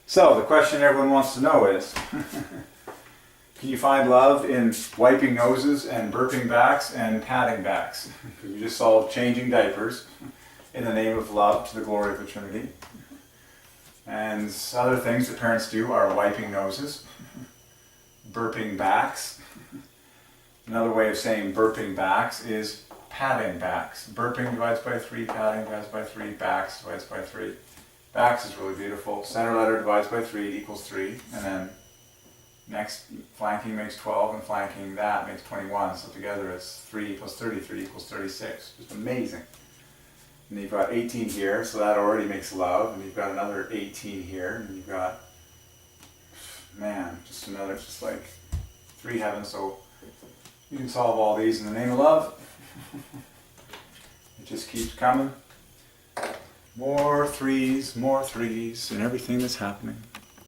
So the question everyone wants to know is, can you find love in wiping noses and burping backs and patting backs? We just solved changing diapers in the name of love to the glory of the Trinity. And other things that parents do are wiping noses, burping backs. Another way of saying burping backs is patting backs. Burping divides by 3, patting divides by 3, backs divides by 3. Backs is really beautiful. Center letter divides by 3 equals 3. And then next, flanking makes 12, and flanking that makes 21. So together it's 3 plus 33 equals 36. Just amazing. And you've got 18 here, so that already makes love. And you've got another 18 here, and you've got, man, just another, it's just like 3 heavens. So you can solve all these in the name of love. It just keeps coming. More threes, and everything that's happening.